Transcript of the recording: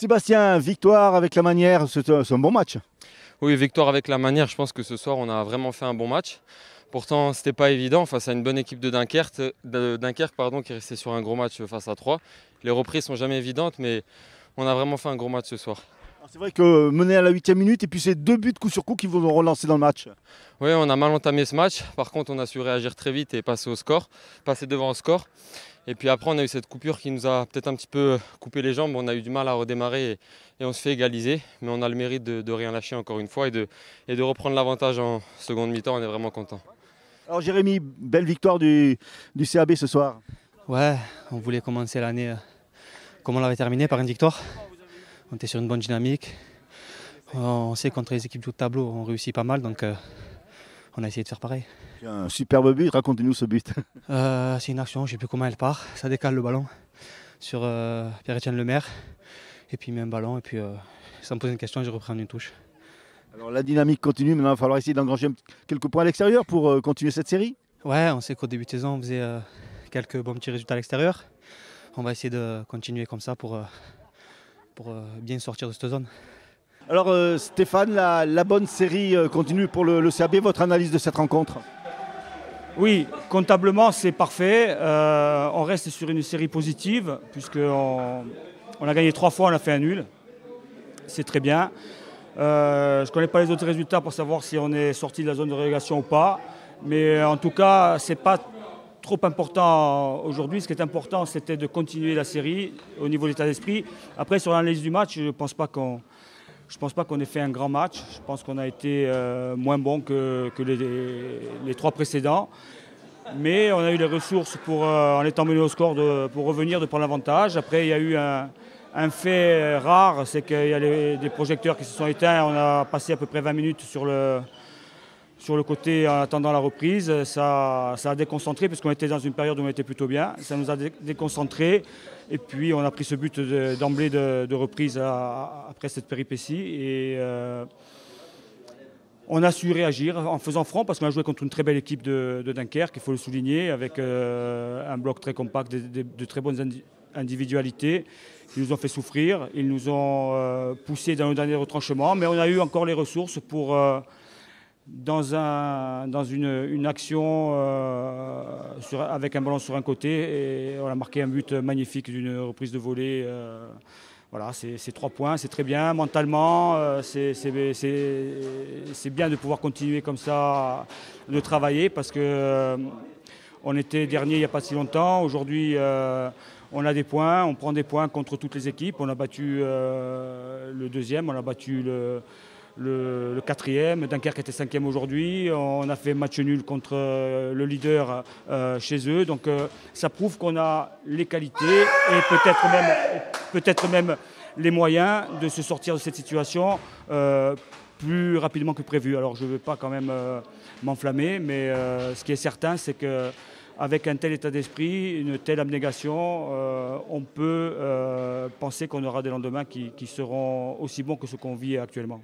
Sébastien, victoire avec la manière, c'est un bon match. Oui, victoire avec la manière. Je pense que ce soir, on a vraiment fait un bon match. Pourtant, c'était pas évident face à une bonne équipe de Dunkerque, qui est restée sur un gros match face à 3. Les reprises sont jamais évidentes, mais on a vraiment fait un gros match ce soir. C'est vrai que mené à la 8e minute et puis c'est 2 buts coup sur coup qui vont nous relancer dans le match. Oui, on a mal entamé ce match. Par contre, on a su réagir très vite et passer devant au score. Et puis après, on a eu cette coupure qui nous a peut-être un petit peu coupé les jambes. On a eu du mal à redémarrer et on se fait égaliser. Mais on a le mérite de rien lâcher encore une fois et de reprendre l'avantage en seconde mi-temps. On est vraiment content. Alors Jérémy, belle victoire du CAB ce soir. Ouais, on voulait commencer l'année comme on l'avait terminé par une victoire. On était sur une bonne dynamique. On sait contre les équipes du tableau, on réussit pas mal, donc on a essayé de faire pareil. Un superbe but, racontez-nous ce but. C'est une action, je ne sais plus comment elle part. Ça décale le ballon sur Pierre-Etienne Lemaire. Et puis il met un ballon, et puis sans me poser une question, je reprends une touche. Alors la dynamique continue, maintenant il va falloir essayer d'engranger quelques points à l'extérieur pour continuer cette série. Ouais, on sait qu'au début de saison, on faisait quelques bons petits résultats à l'extérieur. On va essayer de continuer comme ça pour bien sortir de cette zone. Alors Stéphane, la bonne série continue pour le CAB. Votre analyse de cette rencontre? Oui, comptablement c'est parfait. On reste sur une série positive puisqu'on a gagné 3 fois, on a fait un nul. C'est très bien. Je ne connais pas les autres résultats pour savoir si on est sorti de la zone de relégation ou pas. Mais en tout cas, ce n'est pas trop important aujourd'hui. Ce qui est important, c'était de continuer la série au niveau de l'état d'esprit. Après, sur l'analyse du match, je ne pense pas qu'on ait fait un grand match. Je pense qu'on a été moins bon que les 3 précédents. Mais on a eu les ressources en étant mené au score pour revenir, de prendre l'avantage. Après, il y a eu un fait rare, c'est qu'il y a des projecteurs qui se sont éteints. On a passé à peu près 20 minutes sur le côté en attendant la reprise. Ça a déconcentré parce qu'on était dans une période où on était plutôt bien. Ça nous a déconcentré. Et puis on a pris ce but d'emblée de reprise après cette péripétie. Et on a su réagir en faisant front parce qu'on a joué contre une très belle équipe de Dunkerque, il faut le souligner, avec un bloc très compact, de très bonnes individualités. Ils nous ont fait souffrir, ils nous ont poussé dans le dernier retranchement, mais on a eu encore les ressources pour, dans une action avec un ballon sur un côté, et on a marqué un but magnifique d'une reprise de volée. Voilà, c'est 3 points, c'est très bien. Mentalement, c'est bien de pouvoir continuer comme ça, de travailler, parce qu'on était dernier il n'y a pas si longtemps. Aujourd'hui, on a des points, on prend des points contre toutes les équipes. On a battu le 2e, on a battu le 4e. Dunkerque était 5e aujourd'hui. On a fait match nul contre le leader chez eux. Donc ça prouve qu'on a les qualités et peut-être même les moyens de se sortir de cette situation plus rapidement que prévu. Alors je ne veux pas quand même m'enflammer, mais ce qui est certain, c'est qu'avec un tel état d'esprit, une telle abnégation, on peut penser qu'on aura des lendemains qui seront aussi bons que ce qu'on vit actuellement.